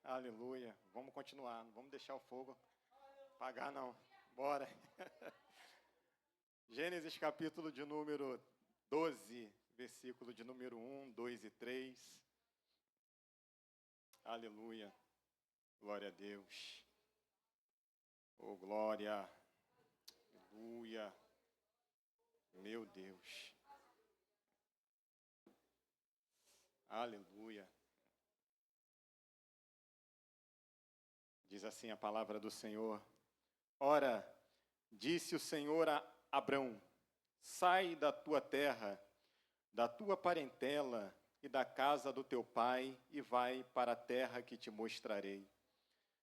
Aleluia. Vamos continuar, não vamos deixar o fogo apagar, não. Bora. Gênesis capítulo de número 12, versículo de número 1, 2 e 3. Aleluia. Glória a Deus. Oh, glória. Aleluia. Meu Deus. Aleluia. Diz assim a palavra do Senhor. Ora, disse o Senhor a Abrão, sai da tua terra, da tua parentela e da casa do teu pai e vai para a terra que te mostrarei.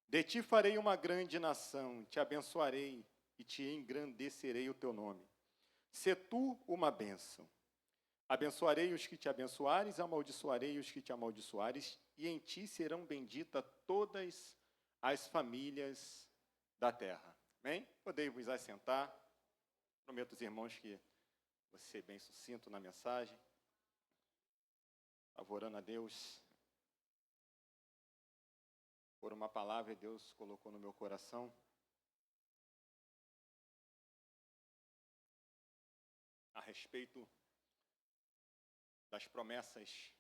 De ti farei uma grande nação, te abençoarei e te engrandecerei o teu nome. Sê tu uma bênção. Abençoarei os que te abençoares, amaldiçoarei os que te amaldiçoares, e em ti serão benditas todas as famílias da terra. Amém? Podei vos assentar. Prometo aos irmãos que vou ser bem sucinto na mensagem. Favorando a Deus por uma palavra que Deus colocou no meu coração. A respeito das promessas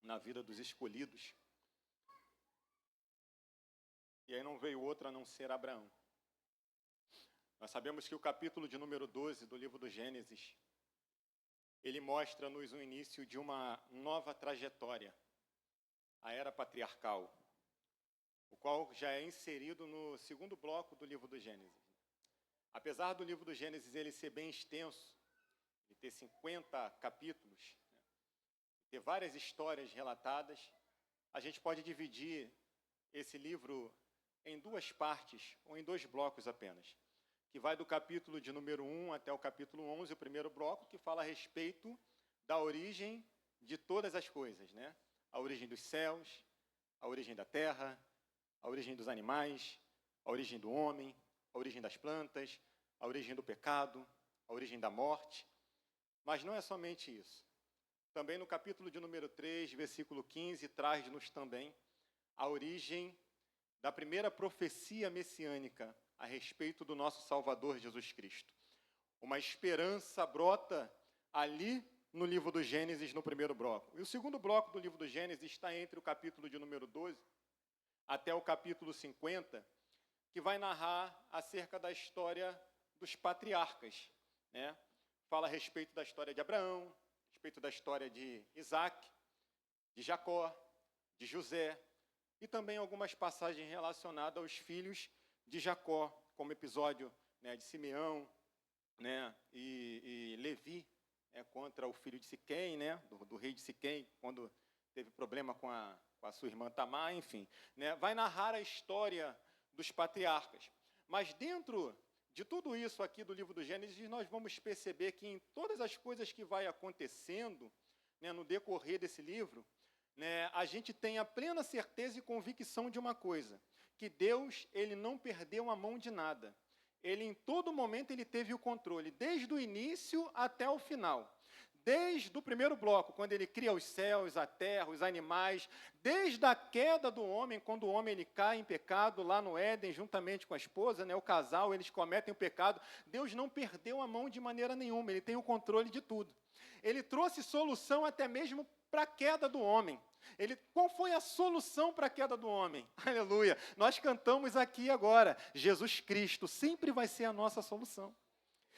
na vida dos escolhidos. E aí não veio outra a não ser Abraão. Nós sabemos que o capítulo de número 12 do livro do Gênesis, ele mostra-nos o início de uma nova trajetória, a era patriarcal, o qual já é inserido no segundo bloco do livro do Gênesis. Apesar do livro do Gênesis ele ser bem extenso, ele ter 50 capítulos, ter várias histórias relatadas, a gente pode dividir esse livro em duas partes, ou em dois blocos apenas, que vai do capítulo de número 1 até o capítulo 11, o primeiro bloco, que fala a respeito da origem de todas as coisas, né? A origem dos céus, a origem da terra, a origem dos animais, a origem do homem, a origem das plantas, a origem do pecado, a origem da morte. Mas não é somente isso. Também no capítulo de número 3, versículo 15, traz-nos também a origem da primeira profecia messiânica a respeito do nosso Salvador Jesus Cristo. Uma esperança brota ali no livro do Gênesis, no primeiro bloco. E o segundo bloco do livro do Gênesis está entre o capítulo de número 12 até o capítulo 50, que vai narrar acerca da história dos patriarcas, né? Fala a respeito da história de Abraão, a respeito da história de Isaac, de Jacó, de José, e também algumas passagens relacionadas aos filhos de Jacó, como episódio, né, de Simeão, né, e Levi, contra o filho de Siquém, né, do rei de Siquém, quando teve problema com a sua irmã Tamar, enfim. Né, vai narrar a história dos patriarcas. Mas dentro de tudo isso aqui do livro do Gênesis, nós vamos perceber que em todas as coisas que vai acontecendo, né, no decorrer desse livro, né, a gente tem a plena certeza e convicção de uma coisa, que Deus ele não perdeu a mão de nada. Ele, em todo momento, ele teve o controle, desde o início até o final. Desde o primeiro bloco, quando ele cria os céus, a terra, os animais, desde a queda do homem, quando o homem ele cai em pecado lá no Éden, juntamente com a esposa, né, o casal, eles cometem o pecado, Deus não perdeu a mão de maneira nenhuma, ele tem o controle de tudo. Ele trouxe solução até mesmo para a queda do homem. Qual foi a solução para a queda do homem? Aleluia! Nós cantamos aqui agora, Jesus Cristo sempre vai ser a nossa solução.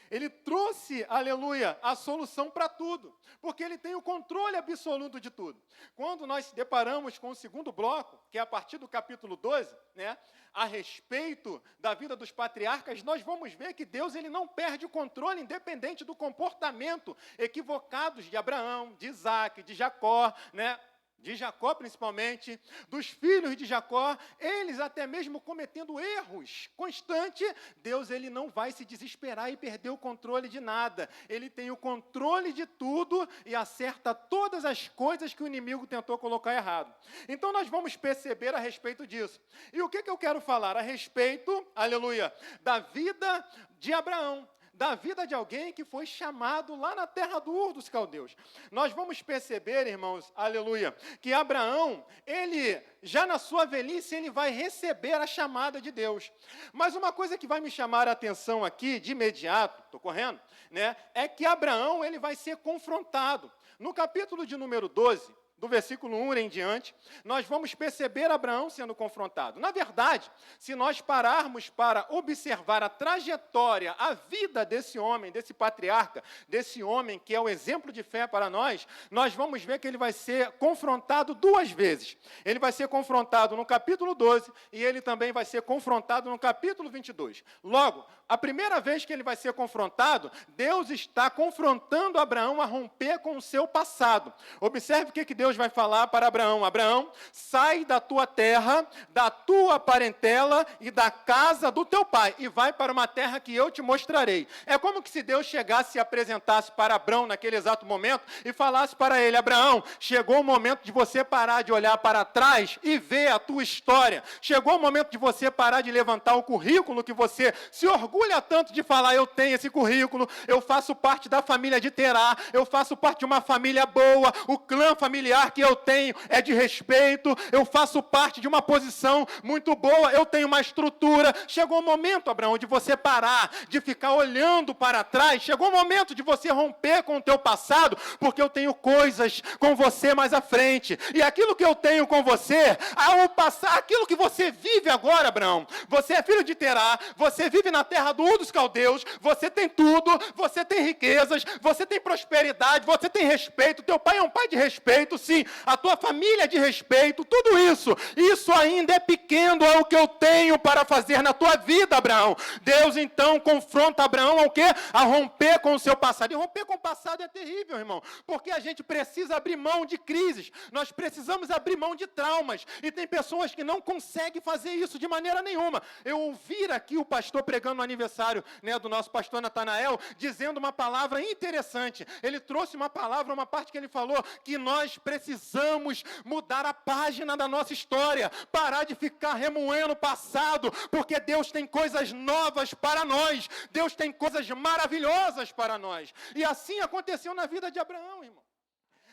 Ele trouxe, aleluia, a solução para tudo, porque ele tem o controle absoluto de tudo. Quando nós deparamos com o segundo bloco, que é a partir do capítulo 12, né, a respeito da vida dos patriarcas, nós vamos ver que Deus ele não perde o controle, independente do comportamento equivocado de Abraão, de Isaac, de Jacó, né? De Jacó principalmente, dos filhos de Jacó, eles até mesmo cometendo erros constantes, Deus ele não vai se desesperar e perder o controle de nada. Ele tem o controle de tudo e acerta todas as coisas que o inimigo tentou colocar errado. Então nós vamos perceber a respeito disso. E o que eu quero falar? A respeito, aleluia, da vida de Abraão. da vida de alguém que foi chamado lá na terra do Ur dos Caldeus. Nós vamos perceber, irmãos, aleluia, que Abraão, ele, já na sua velhice, ele vai receber a chamada de Deus. Mas uma coisa que vai me chamar a atenção aqui, de imediato, estou correndo, né, é que Abraão, ele vai ser confrontado. No capítulo de número 12, do versículo 1 em diante, nós vamos perceber Abraão sendo confrontado. Na verdade, se nós pararmos para observar a trajetória, a vida desse homem, desse patriarca, desse homem que é o exemplo de fé para nós vamos ver que ele vai ser confrontado duas vezes. Ele vai ser confrontado no capítulo 12 e ele também vai ser confrontado no capítulo 22. Logo, a primeira vez que ele vai ser confrontado, Deus está confrontando Abraão a romper com o seu passado. Observe o que Deus vai falar para Abraão. Abraão, sai da tua terra, da tua parentela e da casa do teu pai e vai para uma terra que eu te mostrarei. É como que se Deus chegasse e apresentasse para Abraão naquele exato momento e falasse para ele: Abraão, chegou o momento de você parar de olhar para trás e ver a tua história. Chegou o momento de você parar de levantar o currículo que você se orgulha tanto de falar: eu tenho esse currículo, eu faço parte da família de Terá, eu faço parte de uma família boa, o clã familiar que eu tenho é de respeito, eu faço parte de uma posição muito boa, eu tenho uma estrutura. Chegou o momento, Abraão, de você parar, de ficar olhando para trás. Chegou o momento de você romper com o teu passado, porque eu tenho coisas com você mais à frente. E aquilo que eu tenho com você, ao passar, aquilo que você vive agora, Abraão, você é filho de Terá, você vive na terra do Ur dos Caldeus, você tem tudo, você tem riquezas, você tem prosperidade, você tem respeito, teu pai é um pai de respeito, sim, a tua família é de respeito, tudo isso ainda é pequeno ao que eu tenho para fazer na tua vida, Abraão. Deus então confronta Abraão ao quê? A romper com o seu passado. E romper com o passado é terrível, irmão, porque a gente precisa abrir mão de crises, nós precisamos abrir mão de traumas, e tem pessoas que não conseguem fazer isso de maneira nenhuma. Eu ouvi aqui o pastor pregando no aniversário, né, do nosso pastor Natanael, dizendo uma palavra interessante. Ele trouxe uma palavra, uma parte que ele falou, que nós precisamos mudar a página da nossa história, parar de ficar remoendo o passado, porque Deus tem coisas novas para nós, Deus tem coisas maravilhosas para nós. E assim aconteceu na vida de Abraão, irmão.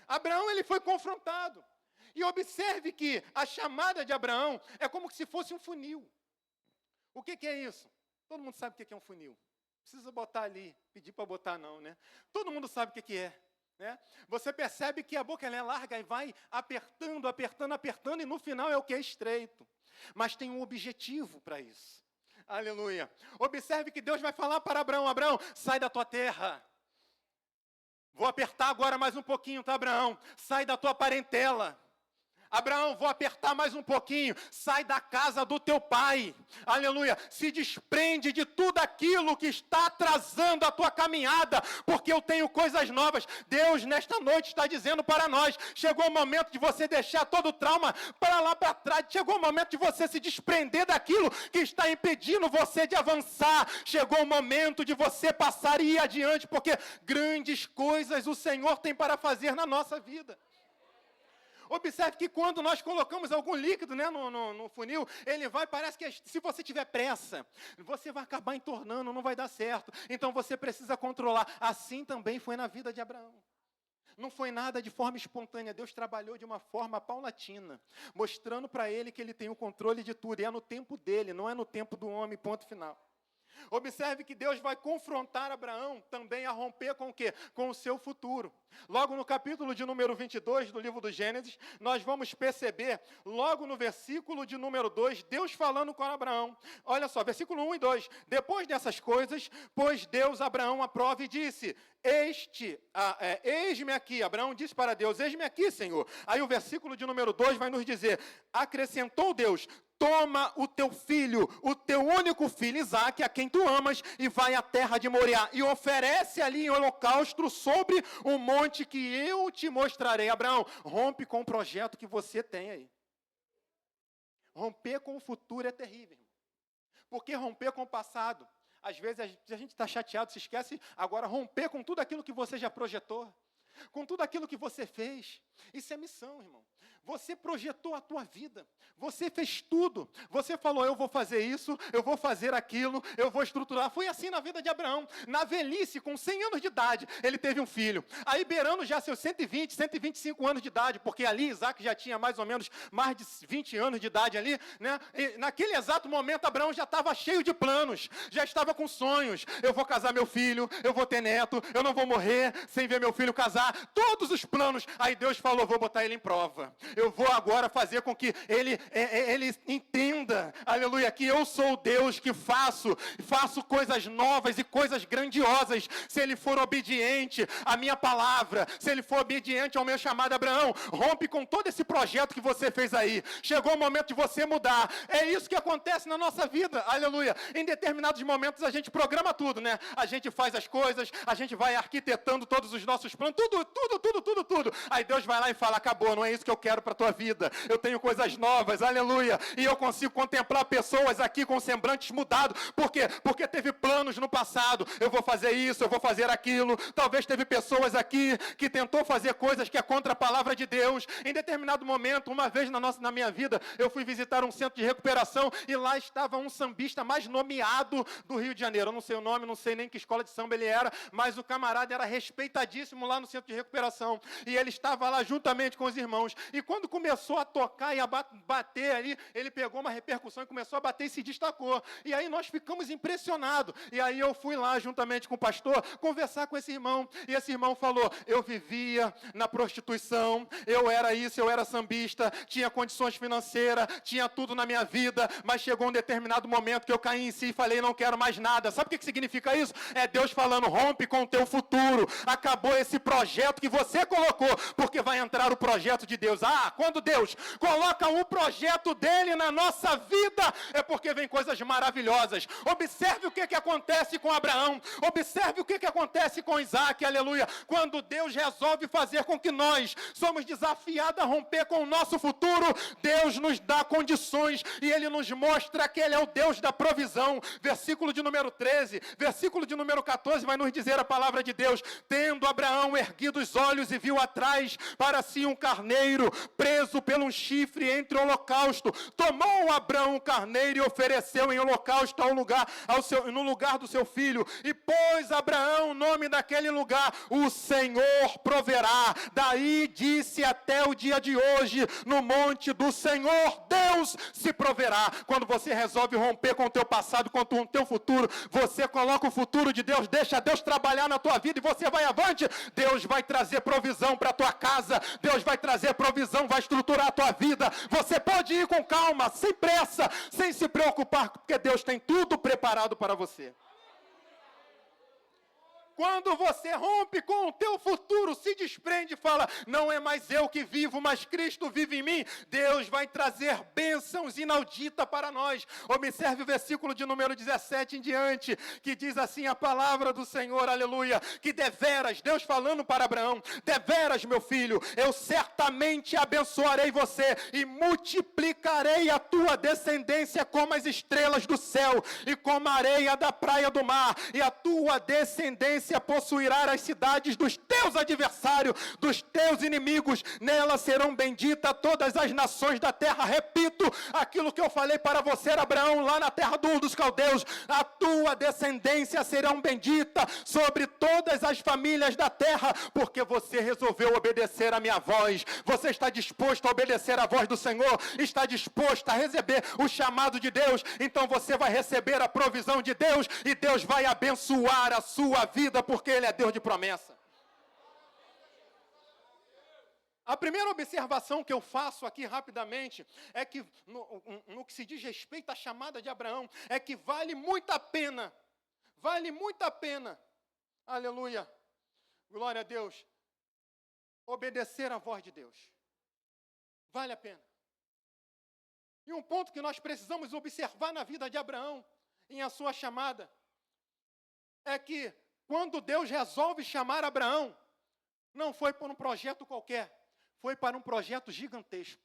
Abraão, ele foi confrontado. E observe que a chamada de Abraão é como se fosse um funil. O que é isso? Todo mundo sabe o que é um funil. Não precisa botar ali, pedir para botar não, né? Todo mundo sabe o que é. Né? Você percebe que a boca ela é larga e vai apertando, apertando, apertando, e no final é o que é estreito. Mas tem um objetivo para isso. Aleluia. Observe que Deus vai falar para Abraão: Abraão, sai da tua terra. Vou apertar agora mais um pouquinho, tá, Abraão? Sai da tua parentela. Abraão, vou apertar mais um pouquinho, sai da casa do teu pai, aleluia, se desprende de tudo aquilo que está atrasando a tua caminhada, porque eu tenho coisas novas. Deus nesta noite está dizendo para nós, chegou o momento de você deixar todo o trauma para lá para trás, chegou o momento de você se desprender daquilo que está impedindo você de avançar, chegou o momento de você passar e ir adiante, porque grandes coisas o Senhor tem para fazer na nossa vida. Observe que quando nós colocamos algum líquido, né, no funil, ele vai, parece que se você tiver pressa, você vai acabar entornando, não vai dar certo. Então você precisa controlar. Assim também foi na vida de Abraão. Não foi nada de forma espontânea, Deus trabalhou de uma forma paulatina, mostrando para ele que ele tem o controle de tudo, e é no tempo dele, não é no tempo do homem, ponto final. Observe que Deus vai confrontar Abraão também a romper com o quê? Com o seu futuro. Logo no capítulo de número 22 do livro do Gênesis, nós vamos perceber, logo no versículo de número 2, Deus falando com Abraão. Olha só, versículo 1 e 2. Depois dessas coisas, pôs Deus Abraão à prova e disse: eis-me aqui. Abraão disse para Deus: eis-me aqui, Senhor. Aí o versículo de número 2 vai nos dizer: acrescentou Deus: toma o teu filho, o teu único filho Isaque, a quem tu amas, e vai à terra de Moriá, e oferece ali em holocausto sobre o monte que eu te mostrarei. Abraão, rompe com o projeto que você tem aí. Romper com o futuro é terrível, irmão. Porque romper com o passado, às vezes a gente está chateado, se esquece. Agora, romper com tudo aquilo que você já projetou, com tudo aquilo que você fez, isso é missão, irmão. você projetou a tua vida, você fez tudo, você falou, eu vou fazer isso, eu vou fazer aquilo, eu vou estruturar. Foi assim na vida de Abraão. Na velhice, com 100 anos de idade, ele teve um filho. Aí, beirando já seus 120, 125 anos de idade, porque ali Isaac já tinha mais ou menos mais de 20 anos de idade ali, né? E naquele exato momento, Abraão já estava cheio de planos, já estava com sonhos. Eu vou casar meu filho, eu vou ter neto, eu não vou morrer sem ver meu filho casar. Todos os planos. Aí Deus falou, vou botar ele em prova. Eu vou agora fazer com que ele entenda, aleluia, que eu sou o Deus que faço coisas novas e coisas grandiosas, se ele for obediente à minha palavra, se ele for obediente ao meu chamado. Abraão, rompe com todo esse projeto que você fez aí. Chegou o momento de você mudar. É isso que acontece na nossa vida, aleluia. Em determinados momentos a gente programa tudo, né? A gente faz as coisas, a gente vai arquitetando todos os nossos planos, tudo. Aí Deus vai lá e fala, acabou, não é isso que eu quero para a tua vida. Eu tenho coisas novas, aleluia. E eu consigo contemplar pessoas aqui com semblantes mudados. Por quê? Porque teve planos no passado. Eu vou fazer isso, eu vou fazer aquilo. Talvez teve pessoas aqui que tentou fazer coisas que é contra a palavra de Deus. Em determinado momento, uma vez na minha vida, eu fui visitar um centro de recuperação e lá estava um sambista mais nomeado do Rio de Janeiro. Eu não sei o nome, não sei nem que escola de samba ele era, mas o camarada era respeitadíssimo lá no centro de recuperação. E ele estava lá juntamente com os irmãos. E quando começou a tocar e a bater ali, ele pegou uma repercussão e começou a bater e se destacou. E aí nós ficamos impressionados. E aí eu fui lá juntamente com o pastor conversar com esse irmão. E esse irmão falou, eu vivia na prostituição, eu era isso, eu era sambista, tinha condições financeiras, tinha tudo na minha vida, mas chegou um determinado momento que eu caí em si e falei, não quero mais nada. Sabe o que significa isso? É Deus falando, rompe com o teu futuro. Acabou esse projeto que você colocou, porque vai entrar o projeto de Deus. Quando Deus coloca um projeto dele na nossa vida, é porque vem coisas maravilhosas. Observe o que acontece com Abraão, observe o que acontece com Isaac, aleluia. Quando Deus resolve fazer com que nós somos desafiados a romper com o nosso futuro, Deus nos dá condições e Ele nos mostra que Ele é o Deus da provisão. Versículo de número 13, versículo de número 14 vai nos dizer a palavra de Deus, tendo Abraão erguido os olhos e viu atrás para si um carneiro preso pelo chifre entre holocausto, tomou Abraão o carneiro e ofereceu em holocausto no lugar do seu filho, e pôs Abraão o nome daquele lugar, o Senhor proverá. Daí disse até o dia de hoje, no monte do Senhor Deus se proverá. Quando você resolve romper com o teu passado, com o teu futuro, você coloca o futuro de Deus, deixa Deus trabalhar na tua vida e você vai avante. Deus vai trazer provisão para a tua casa, Deus vai trazer provisão, vai estruturar a tua vida. Você pode ir com calma, sem pressa, sem se preocupar, porque Deus tem tudo preparado para você. Quando você rompe com o teu futuro, se desprende e fala, não é mais eu que vivo, mas Cristo vive em mim, Deus vai trazer bênçãos inauditas para nós. Observe o versículo de número 17 em diante, que diz assim a palavra do Senhor, aleluia, que deveras, Deus falando para Abraão, deveras, meu filho, eu certamente abençoarei você e multiplicarei a tua descendência como as estrelas do céu e como a areia da praia do mar, e a tua descendência possuirá as cidades dos teus adversários, dos teus inimigos, nelas serão benditas todas as nações da terra. Repito aquilo que eu falei para você, Abraão, lá na terra dos caldeus, a tua descendência serão benditas sobre todas as famílias da terra, porque você resolveu obedecer a minha voz. Você está disposto a obedecer a voz do Senhor, está disposto a receber o chamado de Deus, então você vai receber a provisão de Deus, e Deus vai abençoar a sua vida, porque Ele é Deus de promessa. A primeira observação que eu faço aqui rapidamente é que, no que se diz respeito à chamada de Abraão, é que vale muito a pena, aleluia, glória a Deus, obedecer à voz de Deus. Vale a pena. E um ponto que nós precisamos observar na vida de Abraão, em a sua chamada, é que quando Deus resolve chamar Abraão, não foi por um projeto qualquer, foi para um projeto gigantesco.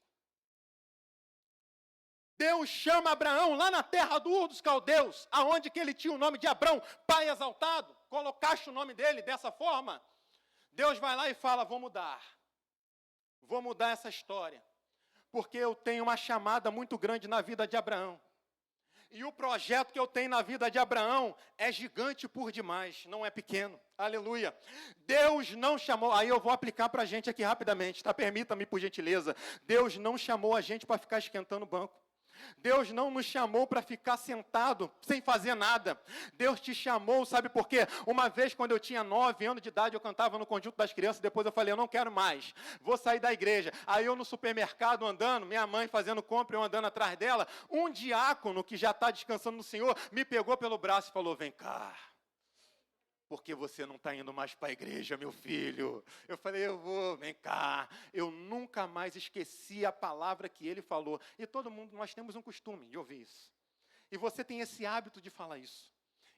Deus chama Abraão lá na terra dos caldeus, aonde que ele tinha o nome de Abrão, pai exaltado, colocaste o nome dele dessa forma. Deus vai lá e fala, vou mudar essa história. Porque eu tenho uma chamada muito grande na vida de Abraão. E o projeto que eu tenho na vida de Abraão é gigante por demais, não é pequeno. Aleluia. Deus não chamou, aí eu vou aplicar para a gente aqui rapidamente, tá? Permita-me, por gentileza. Deus não chamou a gente para ficar esquentando o banco. Deus não nos chamou para ficar sentado, sem fazer nada. Deus te chamou, sabe por quê? Uma vez, quando eu tinha 9 anos de idade, eu cantava no Conjunto das Crianças, depois eu falei, eu não quero mais, vou sair da igreja. Aí eu no supermercado andando, minha mãe fazendo compra, eu andando atrás dela, um diácono que já está descansando no Senhor, me pegou pelo braço e falou, vem cá. Porque você não está indo mais para a igreja, meu filho? Eu falei, eu vou, vem cá. Eu nunca mais esqueci a palavra que ele falou. E todo mundo, nós temos um costume de ouvir isso. E você tem esse hábito de falar isso.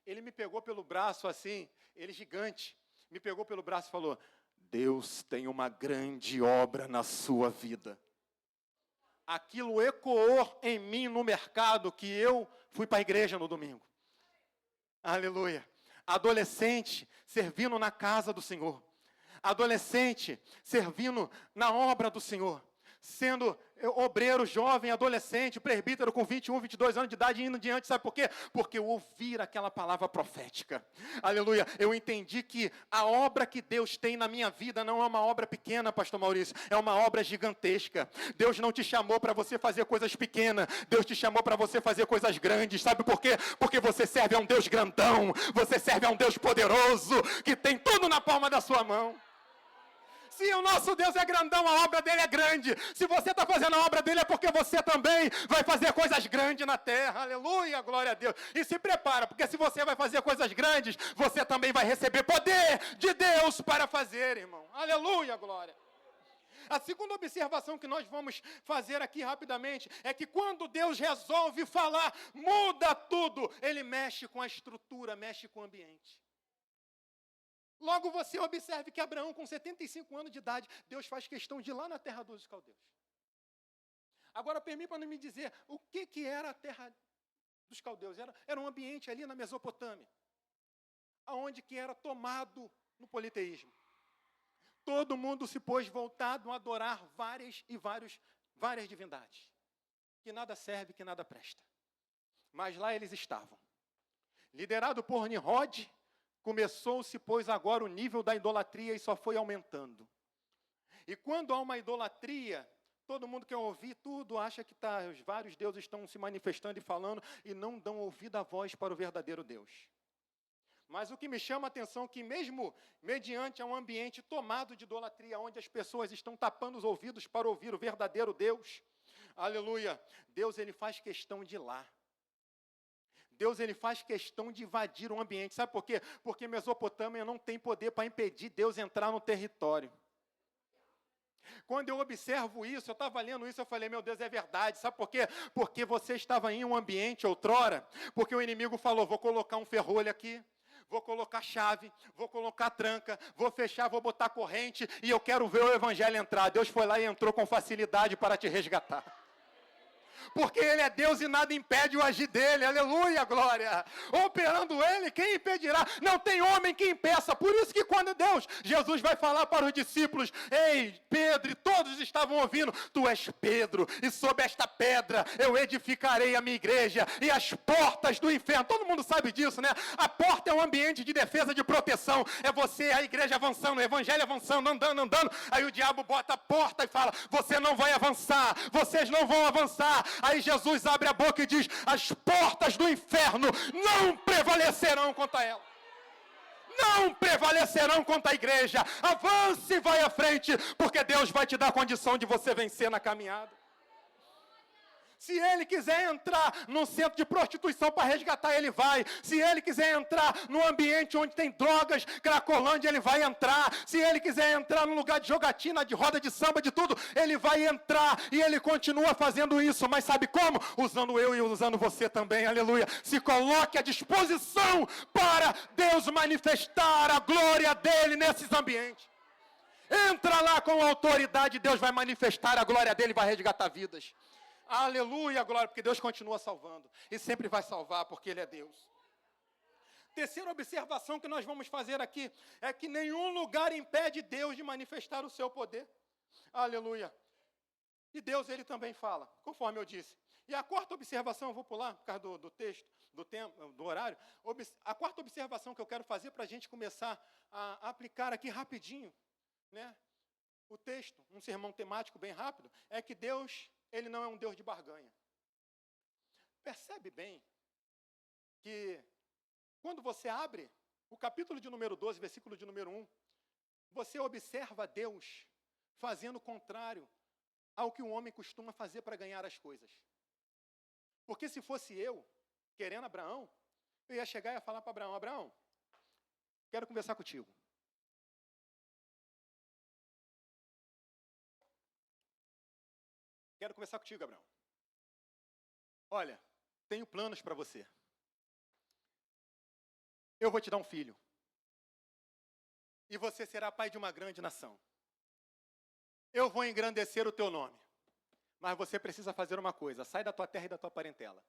Ele me pegou pelo braço assim, ele gigante, me pegou pelo braço e falou, Deus tem uma grande obra na sua vida. Aquilo ecoou em mim no mercado que eu fui para a igreja no domingo. Aleluia. Adolescente servindo na casa do Senhor, adolescente servindo na obra do Senhor, sendo obreiro, jovem, adolescente, presbítero com 21, 22 anos de idade, indo diante, sabe por quê? Porque eu ouvir aquela palavra profética, aleluia, eu entendi que a obra que Deus tem na minha vida não é uma obra pequena, pastor Maurício, é uma obra gigantesca. Deus não te chamou para você fazer coisas pequenas, Deus te chamou para você fazer coisas grandes, sabe por quê? Porque você serve a um Deus grandão, você serve a um Deus poderoso, que tem tudo na palma da sua mão. Se o nosso Deus é grandão, a obra dele é grande. Se você está fazendo a obra dele, é porque você também vai fazer coisas grandes na terra. Aleluia, glória a Deus. E se prepara, porque se você vai fazer coisas grandes, você também vai receber poder de Deus para fazer, irmão. Aleluia, glória. A segunda observação que nós vamos fazer aqui rapidamente é que quando Deus resolve falar, muda tudo. Ele mexe com a estrutura, mexe com o ambiente. Logo você observe que Abraão, com 75 anos de idade, Deus faz questão de ir lá na terra dos caldeus. Agora, permita-me me dizer, o que era a terra dos caldeus? Era um ambiente ali na Mesopotâmia, aonde que era tomado no politeísmo. Todo mundo se pôs voltado a adorar várias divindades, que nada serve, que nada presta. Mas lá eles estavam. Liderado por Nimrod, começou-se, pois, agora o nível da idolatria e só foi aumentando. E quando há uma idolatria, todo mundo quer ouvir tudo, acha que os vários deuses estão se manifestando e falando, e não dão ouvido à voz para o verdadeiro Deus. Mas o que me chama a atenção é que mesmo mediante um ambiente tomado de idolatria, onde as pessoas estão tapando os ouvidos para ouvir o verdadeiro Deus, aleluia, Deus ele faz questão de ir lá. Deus ele faz questão de invadir o ambiente. Sabe por quê? Porque Mesopotâmia não tem poder para impedir Deus entrar no território. Quando eu observo isso, eu estava lendo isso, eu falei, meu Deus, é verdade. Sabe por quê? Porque você estava em um ambiente outrora, porque o inimigo falou, vou colocar um ferrolho aqui, vou colocar chave, vou colocar tranca, vou fechar, vou botar corrente, e eu quero ver o evangelho entrar. Deus foi lá e entrou com facilidade para te resgatar. Porque Ele é Deus e nada impede o agir dEle, aleluia, glória. Operando Ele, quem impedirá? Não tem homem que impeça. Por isso que quando Jesus vai falar para os discípulos, ei, Pedro, e todos estavam ouvindo, tu és Pedro, e sob esta pedra eu edificarei a minha igreja, e as portas do inferno, todo mundo sabe disso, né? A porta é um ambiente de defesa, de proteção, é você, a igreja avançando, o evangelho avançando, andando, aí o diabo bota a porta e fala, você não vai avançar, vocês não vão avançar. Aí Jesus abre a boca e diz, as portas do inferno não prevalecerão contra ela. Não prevalecerão contra a igreja. Avance e vai à frente, porque Deus vai te dar a condição de você vencer na caminhada. Se ele quiser entrar num centro de prostituição para resgatar, ele vai. Se ele quiser entrar num ambiente onde tem drogas, Cracolândia, ele vai entrar. Se ele quiser entrar num lugar de jogatina, de roda de samba, de tudo, ele vai entrar. E ele continua fazendo isso. Mas sabe como? Usando eu e usando você também, aleluia. Se coloque à disposição para Deus manifestar a glória dele nesses ambientes. Entra lá com autoridade, Deus vai manifestar a glória dele e vai resgatar vidas. Aleluia, glória, porque Deus continua salvando. E sempre vai salvar, porque Ele é Deus. Terceira observação que nós vamos fazer aqui é que nenhum lugar impede Deus de manifestar o seu poder. Aleluia. E Deus, ele também fala, conforme eu disse. E a quarta observação, eu vou pular por causa do texto, do tempo, do horário. A quarta observação que eu quero fazer para a gente começar a aplicar aqui rapidinho, né? O texto, um sermão temático bem rápido, é que Deus, ele não é um Deus de barganha. Percebe bem que quando você abre o capítulo de número 12, versículo de número 1, você observa Deus fazendo o contrário ao que o homem costuma fazer para ganhar as coisas. Porque se fosse eu, querendo Abraão, eu ia chegar e ia falar para Abraão, Abraão, quero conversar contigo. Quero conversar contigo, Abraão. Olha, tenho planos para você. Eu vou te dar um filho. E você será pai de uma grande nação. Eu vou engrandecer o teu nome. Mas você precisa fazer uma coisa. Sai da tua terra e da tua parentela.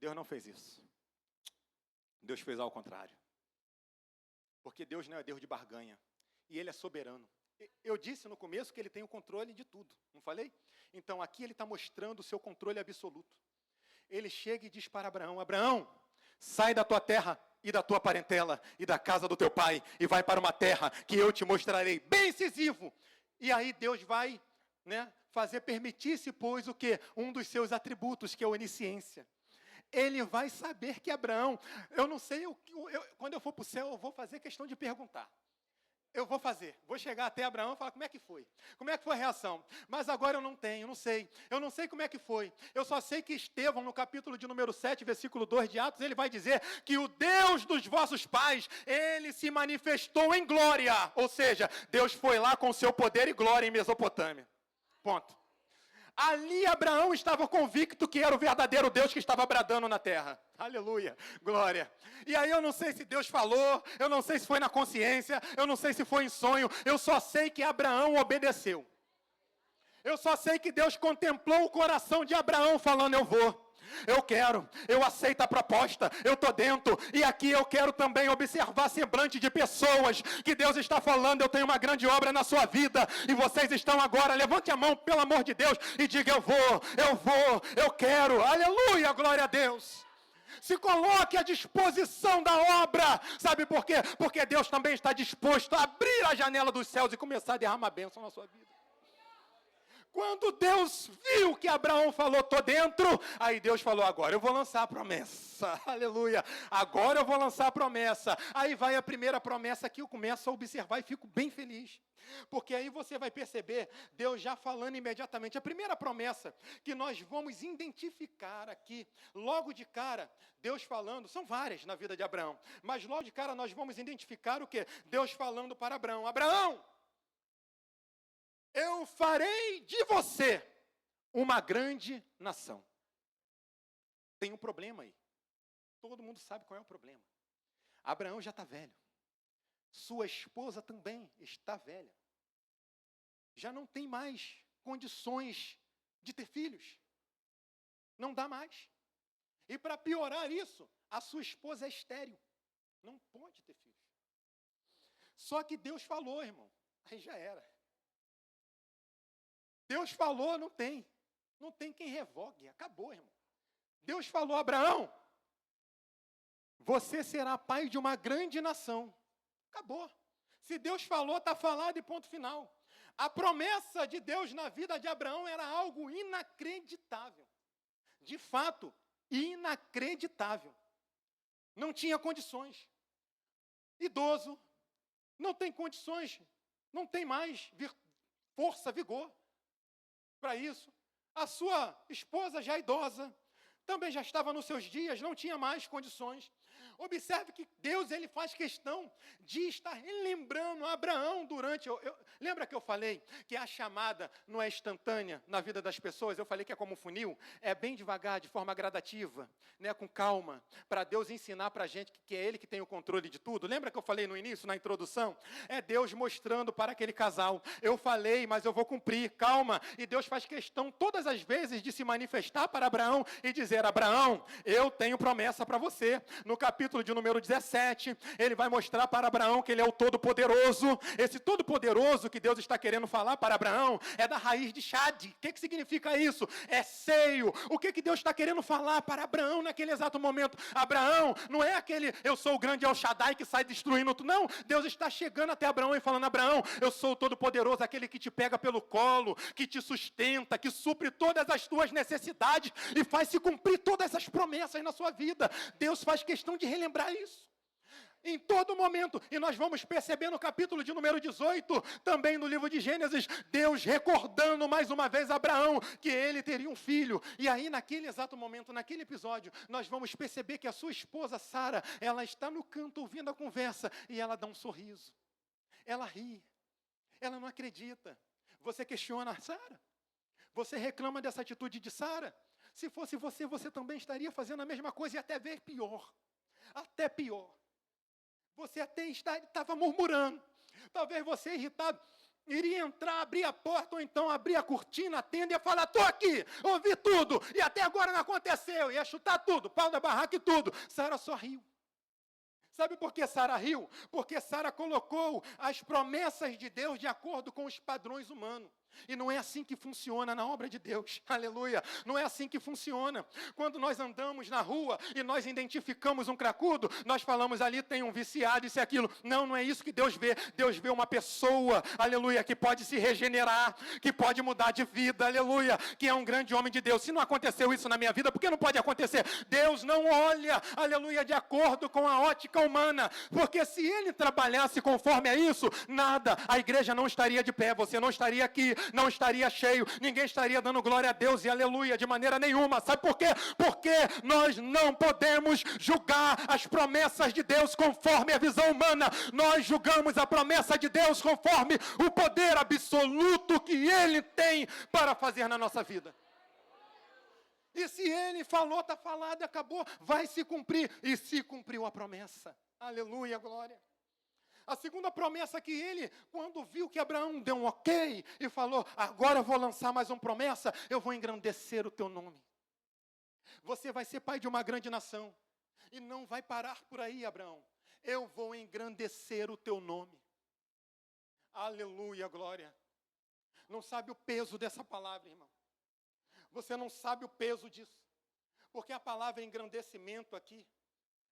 Deus não fez isso. Deus fez ao contrário. Porque Deus não é Deus de barganha. E Ele é soberano. Eu disse no começo que Ele tem o controle de tudo. Não falei? Então aqui Ele está mostrando o seu controle absoluto. Ele chega e diz para Abraão, Abraão, sai da tua terra e da tua parentela e da casa do teu pai e vai para uma terra que eu te mostrarei. Bem incisivo. E aí Deus vai, permitir-se, pois, o quê? Um dos seus atributos, que é a onisciência. Ele vai saber que Abraão, eu não sei, quando eu for para o céu, eu vou fazer questão de perguntar. Vou chegar até Abraão e falar como é que foi. Como é que foi a reação? Mas agora eu não sei como é que foi. Eu só sei que Estevão, no capítulo de número 7, versículo 2 de Atos, ele vai dizer que o Deus dos vossos pais, ele se manifestou em glória. Ou seja, Deus foi lá com seu poder e glória em Mesopotâmia. Ponto. Ali Abraão estava convicto que era o verdadeiro Deus que estava bradando na terra. Aleluia, glória. E aí eu não sei se Deus falou, eu não sei se foi na consciência, eu não sei se foi em sonho, eu só sei que Abraão obedeceu. Eu só sei que Deus contemplou o coração de Abraão falando, eu vou. Eu quero, eu aceito a proposta, eu estou dentro. E aqui eu quero também observar semblante de pessoas que Deus está falando, eu tenho uma grande obra na sua vida. E vocês estão agora, levante a mão pelo amor de Deus e diga, eu quero. Aleluia, glória a Deus. Se coloque à disposição da obra. Sabe por quê? Porque Deus também está disposto a abrir a janela dos céus e começar a derramar bênção na sua vida. Quando Deus viu que Abraão falou, estou dentro, aí Deus falou, agora eu vou lançar a promessa. Aleluia. Agora eu vou lançar a promessa. Aí vai a primeira promessa que eu começo a observar e fico bem feliz. Porque aí você vai perceber, Deus já falando imediatamente. A primeira promessa que nós vamos identificar aqui, logo de cara, Deus falando, são várias na vida de Abraão, mas logo de cara nós vamos identificar o quê? Deus falando para Abraão, Abraão, eu farei de você uma grande nação. Tem um problema aí. Todo mundo sabe qual é o problema. Abraão já está velho. Sua esposa também está velha. Já não tem mais condições de ter filhos. Não dá mais. E para piorar isso, a sua esposa é estéril. Não pode ter filhos. Só que Deus falou, irmão. Aí já era. Deus falou, não tem. Não tem quem revogue. Acabou, irmão. Deus falou, Abraão, você será pai de uma grande nação. Acabou. Se Deus falou, está falado e ponto final. A promessa de Deus na vida de Abraão era algo inacreditável. De fato, inacreditável. Não tinha condições. Idoso, não tem condições, não tem mais força, vigor para isso. A sua esposa já idosa, também já estava nos seus dias, não tinha mais condições. Observe que Deus ele faz questão de estar relembrando Abraão durante... Lembra que eu falei que a chamada não é instantânea na vida das pessoas? Eu falei que é como um funil, é bem devagar, de forma gradativa, com calma, para Deus ensinar para a gente que é Ele que tem o controle de tudo. Lembra que eu falei no início, na introdução? É Deus mostrando para aquele casal, eu falei, mas eu vou cumprir, calma. E Deus faz questão todas as vezes de se manifestar para Abraão e dizer, dizer: Abraão, eu tenho promessa para você. No capítulo de número 17, ele vai mostrar para Abraão que ele é o Todo-Poderoso. Esse Todo-Poderoso que Deus está querendo falar para Abraão é da raiz de Chad. O que significa isso? É seio. O que Deus está querendo falar para Abraão naquele exato momento? Abraão, não é aquele eu sou o grande El Shaddai que sai destruindo tudo. Não, Deus está chegando até Abraão e falando: Abraão, eu sou o Todo-Poderoso, aquele que te pega pelo colo, que te sustenta, que supre todas as tuas necessidades e faz se cumprir todas as promessas na sua vida. Deus faz questão de relembrar isso em todo momento, e nós vamos perceber no capítulo de número 18, também no livro de Gênesis, Deus recordando mais uma vez a Abraão, que ele teria um filho, e aí naquele exato momento, naquele episódio, nós vamos perceber que a sua esposa Sara, ela está no canto ouvindo a conversa, e ela dá um sorriso, ela ri, ela não acredita. Você questiona Sara? Você reclama dessa atitude de Sara? Se fosse você, você também estaria fazendo a mesma coisa, e até ver pior, até pior. Você até estava murmurando. Talvez você, irritado, iria entrar, abrir a porta, ou então abrir a cortina, a tenda, e ia falar: estou aqui, ouvi tudo, e até agora não aconteceu. Ia chutar tudo, pau da barraca e tudo. Sara só riu. Sabe por que Sara riu? Porque Sara colocou as promessas de Deus de acordo com os padrões humanos. E não é assim que funciona na obra de Deus, aleluia, não é assim que funciona. Quando nós andamos na rua e nós identificamos um cracudo, nós falamos: ali tem um viciado, isso e aquilo. Não, não é isso que Deus vê. Deus vê uma pessoa, aleluia, que pode se regenerar, que pode mudar de vida, aleluia, que é um grande homem de Deus. Se não aconteceu isso na minha vida, por que não pode acontecer? Deus não olha, aleluia, de acordo com a ótica humana, porque se ele trabalhasse conforme a isso, nada, a igreja não estaria de pé, você não estaria aqui, não estaria cheio, ninguém estaria dando glória a Deus e aleluia de maneira nenhuma. Sabe por quê? Porque nós não podemos julgar as promessas de Deus conforme a visão humana. Nós julgamos a promessa de Deus conforme o poder absoluto que Ele tem para fazer na nossa vida. E se Ele falou, está falado, acabou, vai se cumprir. E se cumpriu a promessa. Aleluia, glória. A segunda promessa que ele, quando viu que Abraão deu um ok, e falou: agora eu vou lançar mais uma promessa, eu vou engrandecer o teu nome. Você vai ser pai de uma grande nação. E não vai parar por aí, Abraão. Eu vou engrandecer o teu nome. Aleluia, glória. Não sabe o peso dessa palavra, irmão. Você não sabe o peso disso. Porque a palavra engrandecimento aqui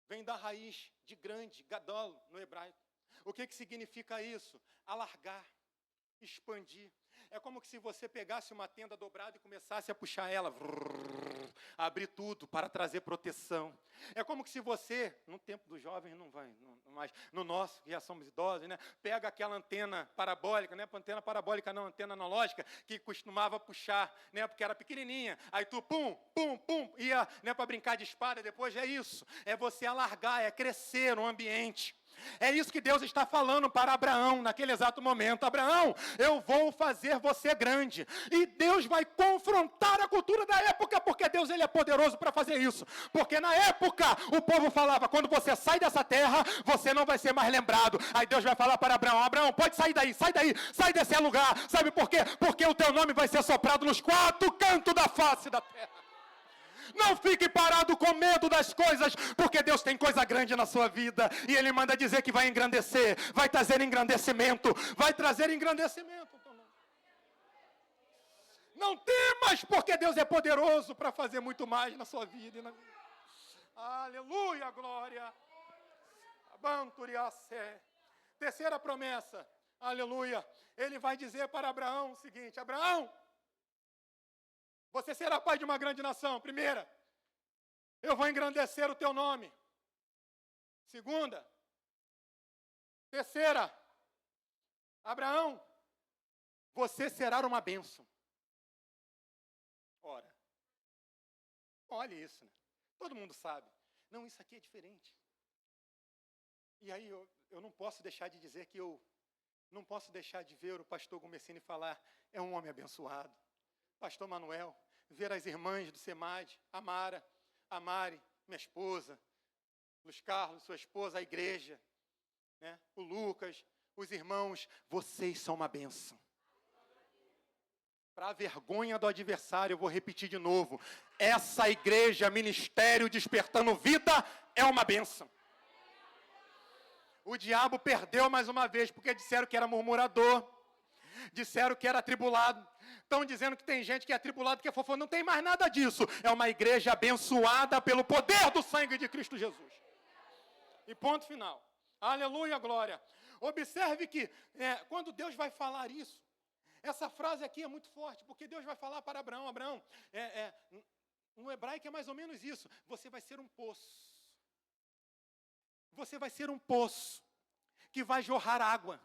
vem da raiz de grande, gadol, no hebraico. O que significa isso? Alargar, expandir. É como se você pegasse uma tenda dobrada e começasse a puxar ela, abrir tudo para trazer proteção. É como se você, no tempo dos jovens não vai, mas no nosso, que já somos idosos, né? Pega aquela antena parabólica, não é antena parabólica não, antena analógica, que costumava puxar, né? Porque era pequenininha. Aí tu, pum, pum, pum, ia, né, para brincar de espada, depois é isso. É você alargar, é crescer o ambiente. É isso que Deus está falando para Abraão naquele exato momento. Abraão, eu vou fazer você grande. E Deus vai confrontar a cultura da época, porque Deus ele é poderoso para fazer isso. Porque na época o povo falava: quando você sai dessa terra, você não vai ser mais lembrado. Aí Deus vai falar para Abraão: Abraão, pode sair daí, sai desse lugar. Sabe por quê? Porque o teu nome vai ser soprado nos quatro cantos da face da terra. Não fique parado com medo das coisas, porque Deus tem coisa grande na sua vida, e Ele manda dizer que vai engrandecer, vai trazer engrandecimento, vai trazer engrandecimento. Não temas, porque Deus é poderoso para fazer muito mais na sua vida e na minha. Aleluia, glória. Terceira promessa, aleluia. Ele vai dizer para Abraão o seguinte: Abraão, você será pai de uma grande nação. Primeira, eu vou engrandecer o teu nome. Segunda, terceira, Abraão, você será uma bênção. Ora, olha isso, né? Todo mundo sabe. Não, isso aqui é diferente. E aí eu não posso deixar de dizer que eu não posso deixar de ver o pastor Gomessini falar: é um homem abençoado. Pastor Manuel, ver as irmãs do SEMAD, a Mara, a Mari, minha esposa, Luiz Carlos, sua esposa, a igreja, né? O Lucas, os irmãos, vocês são uma bênção. Para a vergonha do adversário, eu vou repetir de novo. Essa igreja, ministério despertando vida, é uma bênção. O diabo perdeu mais uma vez, porque disseram que era murmurador, disseram que era atribulado. Estão dizendo que tem gente que é atribulado, que é fofo. Não tem mais nada disso. É uma igreja abençoada pelo poder do sangue de Cristo Jesus. E ponto final. Aleluia, glória. Observe que quando Deus vai falar isso, essa frase aqui é muito forte, porque Deus vai falar para Abraão. Abraão, no hebraico é mais ou menos isso. Você vai ser um poço. Você vai ser um poço que vai jorrar água.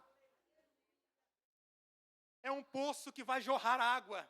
É um poço que vai jorrar água.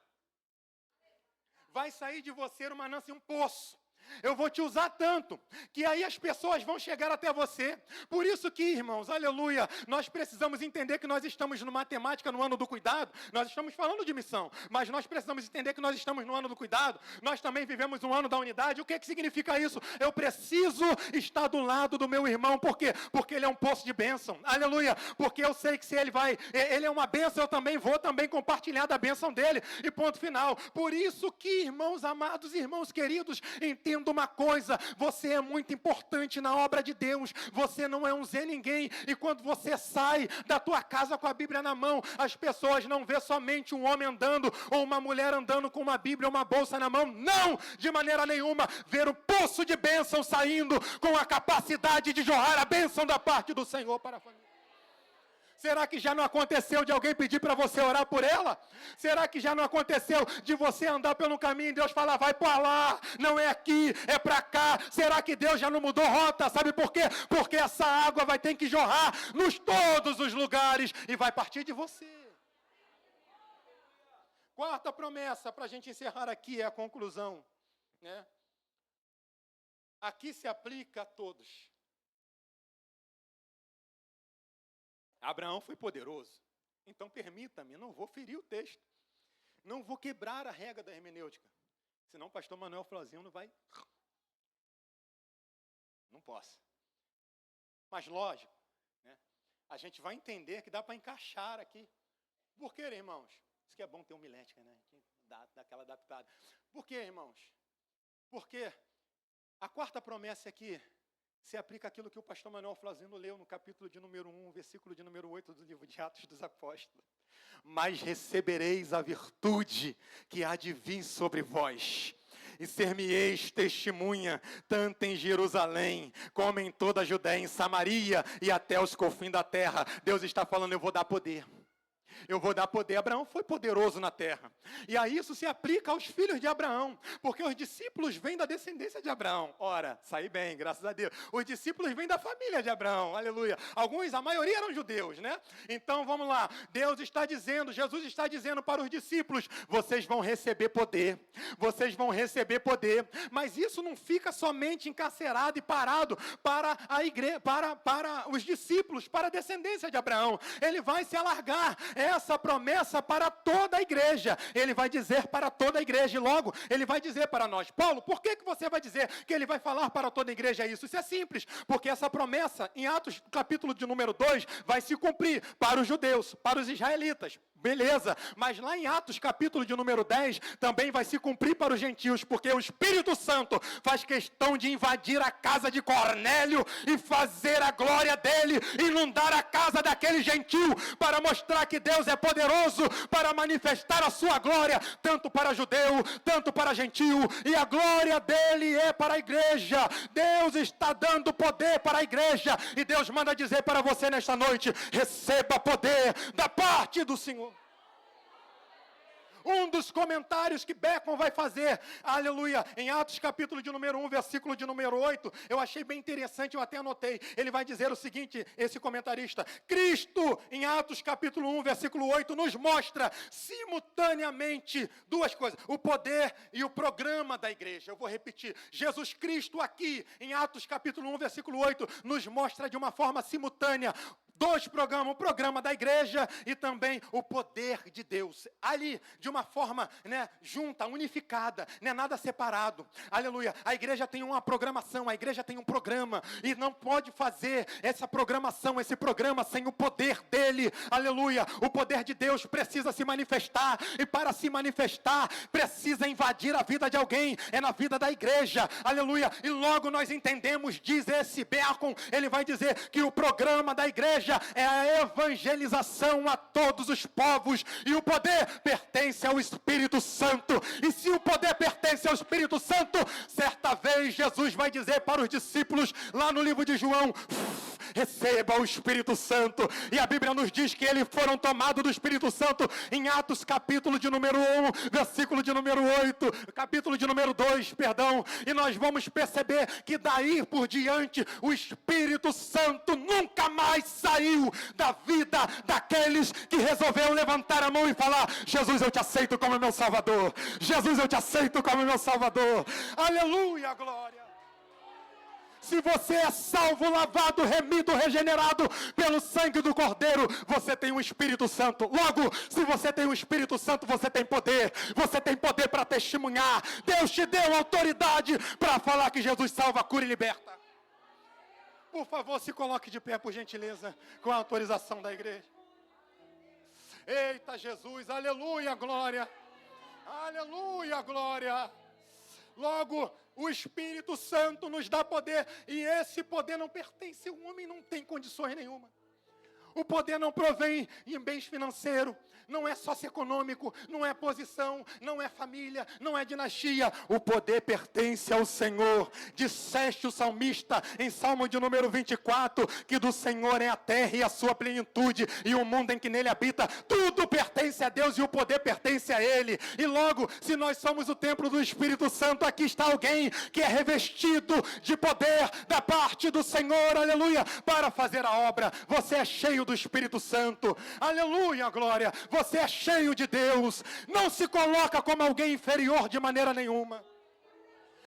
Vai sair de você uma manancial, um poço. Eu vou te usar tanto, que aí as pessoas vão chegar até você. Por isso que, irmãos, aleluia, nós precisamos entender que nós estamos numa temática no ano do cuidado. Nós estamos falando de missão, mas nós precisamos entender que nós estamos no ano do cuidado. Nós também vivemos um ano da unidade. O que significa isso? Eu preciso estar do lado do meu irmão. Por quê? Porque ele é um poço de bênção. Aleluia. Porque eu sei que se ele é uma bênção, eu também vou compartilhar da bênção dele. E ponto final. Por isso que, irmãos amados, irmãos queridos, entendam uma coisa, você é muito importante na obra de Deus, você não é um Zé Ninguém, e quando você sai da tua casa com a Bíblia na mão, as pessoas não vê somente um homem andando, ou uma mulher andando com uma Bíblia, ou uma bolsa na mão, não, de maneira nenhuma, ver o poço de bênção saindo, com a capacidade de jorrar a bênção da parte do Senhor para a família. Será que já não aconteceu de alguém pedir para você orar por ela? Será que já não aconteceu de você andar pelo caminho e Deus falar, vai para lá, não é aqui, é para cá? Será que Deus já não mudou rota? Sabe por quê? Porque essa água vai ter que jorrar nos todos os lugares e vai partir de você. Quarta promessa, para a gente encerrar aqui, é a conclusão. Né? Aqui se aplica a todos. Abraão foi poderoso. Então, permita-me, não vou ferir o texto. Não vou quebrar a regra da hermenêutica. Senão o pastor Manuel Flauzino vai... Não posso. Mas, lógico, né, a gente vai entender que dá para encaixar aqui. Por quê, irmãos? Isso que é bom ter homilética, né? Dá aquela adaptada. Por quê, irmãos? Porque a quarta promessa aqui se aplica àquilo que o pastor Manuel Flauzino leu no capítulo de número 1, versículo de número 8 do livro de Atos dos Apóstolos. Mas recebereis a virtude que há de vir sobre vós, e ser-me-eis testemunha, tanto em Jerusalém, como em toda a Judéia, em Samaria, e até os confins da terra. Deus está falando, eu vou dar poder. Eu vou dar poder. Abraão foi poderoso na terra. E a isso se aplica aos filhos de Abraão. Porque os discípulos vêm da descendência de Abraão. Ora, saí bem, graças a Deus. Os discípulos vêm da família de Abraão. Aleluia. A maioria eram judeus, né? Então, vamos lá. Deus está dizendo, Jesus está dizendo para os discípulos, vocês vão receber poder. Vocês vão receber poder. Mas isso não fica somente encarcerado e parado para a igreja, para os discípulos, para a descendência de Abraão. Ele vai se alargar. Essa promessa para toda a igreja. Ele vai dizer para toda a igreja. E logo, ele vai dizer para nós. Paulo, por que você vai dizer que ele vai falar para toda a igreja isso? Isso é simples. Porque essa promessa, em Atos capítulo de número 2, vai se cumprir para os judeus, para os israelitas. Beleza. Mas lá em Atos capítulo de número 10, também vai se cumprir para os gentios. Porque o Espírito Santo faz questão de invadir a casa de Cornélio e fazer a glória dele, inundar a casa daquele gentil, para mostrar que Deus é poderoso para manifestar a sua glória, tanto para judeu, tanto para gentil, e a glória dele é para a igreja. Deus está dando poder para a igreja, e Deus manda dizer para você nesta noite, receba poder da parte do Senhor. Um dos comentários que Beckman vai fazer, aleluia, em Atos capítulo de número 1, versículo de número 8, eu achei bem interessante, eu até anotei. Ele vai dizer o seguinte, esse comentarista, Cristo, em Atos capítulo 1, versículo 8, nos mostra simultaneamente duas coisas, o poder e o programa da igreja. Eu vou repetir, Jesus Cristo aqui, em Atos capítulo 1, versículo 8, nos mostra de uma forma simultânea Dois programas, o programa da igreja e também o poder de Deus. Ali, de uma forma, junta, unificada, nada separado. Aleluia. A igreja tem uma programação, a igreja tem um programa. E não pode fazer essa programação, esse programa sem o poder dele. Aleluia. O poder de Deus precisa se manifestar. E para se manifestar, precisa invadir a vida de alguém. É na vida da igreja. Aleluia. E logo nós entendemos, diz esse Bacon, ele vai dizer que o programa da igreja é a evangelização a todos os povos, e o poder pertence ao Espírito Santo. E se o poder pertence ao Espírito Santo, certa vez Jesus vai dizer para os discípulos, lá no livro de João, receba o Espírito Santo. E a Bíblia nos diz que eles foram tomados do Espírito Santo em Atos capítulo de número 1, versículo de número 8, capítulo de número 2, perdão. E nós vamos perceber que daí por diante o Espírito Santo nunca mais saiu da vida daqueles que resolveram levantar a mão e falar: Jesus, eu te aceito como meu Salvador. Jesus, eu te aceito como meu Salvador. Aleluia, glória. Se você é salvo, lavado, remido, regenerado pelo sangue do Cordeiro, você tem o Espírito Santo. Logo, se você tem o Espírito Santo, você tem poder. Você tem poder para testemunhar. Deus te deu autoridade para falar que Jesus salva, cura e liberta. Por favor, se coloque de pé, por gentileza, com a autorização da igreja. Eita Jesus, aleluia, glória. Aleluia, glória. Logo, o Espírito Santo nos dá poder, e esse poder não pertence ao homem, não tem condições nenhuma. O poder não provém em bens financeiros, não é socioeconômico, não é posição, não é família, não é dinastia. O poder pertence ao Senhor. Disseste o salmista em Salmo de número 24, que do Senhor é a terra e a sua plenitude, e o mundo em que nele habita. Tudo pertence a Deus e o poder pertence a Ele. E logo, se nós somos o templo do Espírito Santo, aqui está alguém que é revestido de poder da parte do Senhor, aleluia, para fazer a obra. Você é cheio do Espírito Santo, aleluia, glória. Você é cheio de Deus. Não se coloca como alguém inferior de maneira nenhuma.